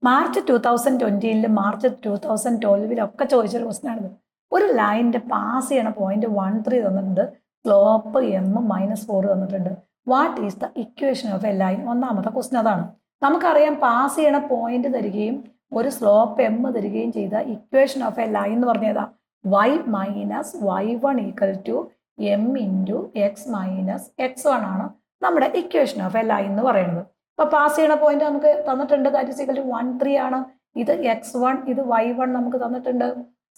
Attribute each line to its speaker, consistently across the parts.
Speaker 1: March 2020 March 2012 ചോദിച്ചൊരു question ആണിത്. ഒരു ലൈനിന്റെ പാസ് ചെയ്യണ പോയിന്റ് 13 തന്നിട്ടുണ്ട്, സ്ലോപ്പ് m-4 തന്നിട്ടുണ്ട്. What is the equation of a line? ഒന്നാമത്തെ ക്വസ്റ്റൻ അതാണ്. നമുക്കറിയാം പാസ് ചെയ്യണ പോയിന്റ് തരികയും ഒരു സ്ലോപ്പ് m തരികയും ചെയ്ത ഇക്വേഷൻ ഓഫ് എ ലൈൻ എന്ന് പറഞ്ഞതാ y minus y1 equal to m into x minus x1 ആണ് നമ്മുടെ ഇക്വേഷൻ ഓഫ് എ ലൈൻ എന്ന് പറയുന്നത്. അപ്പൊ പാസ് ചെയ്യണ പോയിന്റ് നമുക്ക് തന്നിട്ടുണ്ട്, ദാറ്റ് ഈസ് ഈക്വൽ ടു 13 ആണ്. ഇത് x1, ഇത് y1 നമുക്ക് തന്നിട്ടുണ്ട്.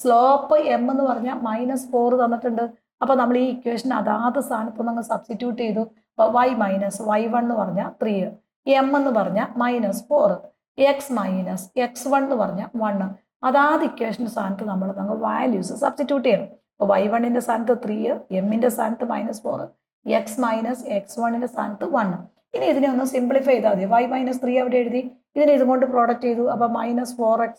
Speaker 1: സ്ലോപ്പ് m എന്ന് പറഞ്ഞാൽ -4 തന്നിട്ടുണ്ട്. അപ്പൊ നമ്മൾ ഈ ഇക്വേഷൻ അതാത് സ്ഥാനത്ത് നമ്മൾ സബ്സ്റ്റിറ്റ്യൂട്ട് ചെയ്തു. അപ്പൊ y മൈനസ് y1 എന്ന് പറഞ്ഞാൽ 3, m എന്ന് പറഞ്ഞാൽ -4, x മൈനസ് x1 എന്ന് പറഞ്ഞാൽ 1. അതാത് ഇക്വേഷൻ്റെ സ്ഥാനത്ത് നമ്മൾ വാല്യൂസ് സബ്സ്റ്റിറ്റ്യൂട്ട് ചെയ്യണം. അപ്പോൾ y1ന്റെ സ്ഥാനത്ത് 3, m-ന്റെ സ്ഥാനത്ത് -4, x മൈനസ് x1ന്റെ സ്ഥാനത്ത് 1. ഇനി ഇതിനെ ഒന്ന് സിംപ്ലിഫൈ ചെയ്താൽ മതി. y മൈനസ് 3 അവിടെ എഴുതി, ഇതിനെ ഇതും കൊണ്ട് പ്രോഡക്റ്റ് ചെയ്തു. അപ്പോൾ -4x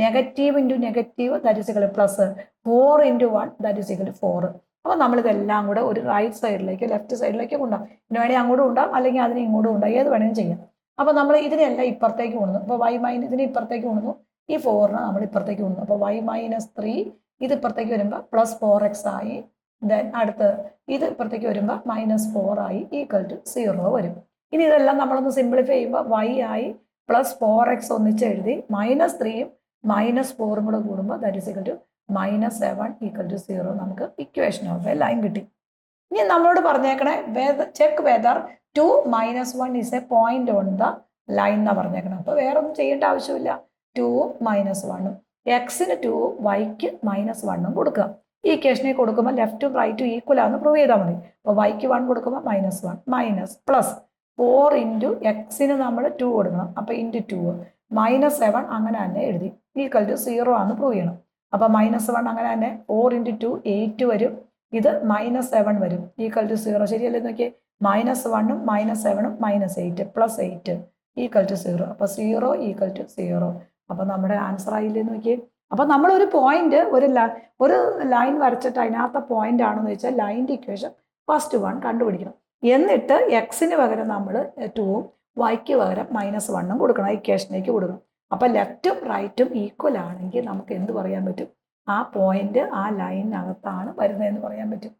Speaker 1: negative into negative that is equal plus 4 into 1 that is equal 4. അപ്പോൾ നമ്മളിതെല്ലാം കൂടെ ഒരു റൈറ്റ് സൈഡിലേക്ക് ലെഫ്റ്റ് സൈഡിലേക്ക് കൊണ്ടുപോകാം. ഇതിന് വേണമെങ്കിൽ അങ്ങോട്ടും ഉണ്ടാകും, അല്ലെങ്കിൽ അതിനെ ഇങ്ങോട്ടും ഉണ്ടാകും, ഏത് വേണമെങ്കിലും ചെയ്യാം. അപ്പോൾ നമ്മൾ ഇതിനെല്ലാം ഇപ്പുറത്തേക്ക് കൊണ്ടുവന്നു. അപ്പോൾ y മൈനസ് ഇതിനെ ഇപ്പുറത്തേക്ക് കൊണ്ടുവന്നു, ഈ 4നെ നമ്മൾ ഇപ്പുറത്തേക്ക് കൊണ്ടുവന്നു. അപ്പോൾ y മൈനസ് 3 ഇത് ഇപ്പുറത്തേക്ക് വരുമ്പോൾ +4x ആയി. ദെൻ അടുത്ത് ഇത് ഇപ്പുറത്തേക്ക് വരുമ്പോൾ -4 ആയി ഈക്വൽ ടു 0 വരും. ഇനി ഇതെല്ലാം നമ്മളൊന്ന് സിംപ്ലിഫൈ ചെയ്യുമ്പോൾ y ആയി +4x ഒന്നിച്ച് എഴുതി, -3ഉം -4ഉം കൂടെ കൂടുമ്പോൾ that is equal to -7 equal to 0. നമുക്ക് ഇക്വേഷൻ ഓഫ് എ ലൈൻ കിട്ടി. ഇനി നമ്മളോട് പറഞ്ഞേക്കണേ check whether 2 - 1 is a point on the line എന്നാണ് പറഞ്ഞേക്കണം. അപ്പോൾ വേറെ ഒന്നും ചെയ്യേണ്ട ആവശ്യമില്ല. 2ഉം -1ഉം എക്സിന് 2ഉം വൈക്ക് -1ഉം കൊടുക്കുക. ഈ ഇക്വേഷനെ കൊടുക്കുമ്പോൾ ലെഫ്റ്റും റൈറ്റും ഈക്വൽ ആണെന്ന് പ്രൂവ് ചെയ്താൽ മതി. അപ്പോൾ വൈക്ക് 1 കൊടുക്കുമ്പോൾ -1 മൈനസ് പ്ലസ് 4 ഇൻറ്റു എക്സിന് നമ്മൾ 2 കൊടുക്കണം. അപ്പോൾ ഇൻറ്റു 2 -7 അങ്ങനെ തന്നെ എഴുതി ഈക്വൽ ടു 0 ആണെന്ന് പ്രൂവ് ചെയ്യണം. അപ്പോൾ -1 അങ്ങനെ തന്നെ 4 ഇൻറ്റു 2 8 വരും. ഇത് -7 വരും ഈക്വൽ ടു 0. ശരിയല്ലേ നോക്കിയേ, -1ഉം -7ഉം -8 പ്ലസ് 8 ഈക്വൽ ടു 0. അപ്പോൾ 0 ഈക്വൽ ടു 0. അപ്പോൾ നമ്മുടെ ആൻസർ ആയില്ലേ നോക്കിയേ. അപ്പോൾ നമ്മളൊരു പോയിന്റ് ഒരു ലൈൻ വരച്ചിട്ട് അതിനകത്ത് പോയിന്റ് ആണെന്ന് വെച്ചാൽ ലൈൻ്റെ ഇക്വേഷൻ ഫസ്റ്റ് 1 കണ്ടുപിടിക്കണം. എന്നിട്ട് എക്സിന് പകരം നമ്മൾ 2ഉം വൈക്ക് പകരം -1ഉം കൊടുക്കണം, ഇക്വേഷനിലേക്ക് കൊടുക്കണം. അപ്പം ലെഫ്റ്റും റൈറ്റും ഈക്വൽ ആണെങ്കിൽ നമുക്ക് എന്ത് പറയാൻ പറ്റും? ആ പോയിന്റ് ആ ലൈനിനകത്താണ് വരുന്നതെന്ന് പറയാൻ പറ്റും.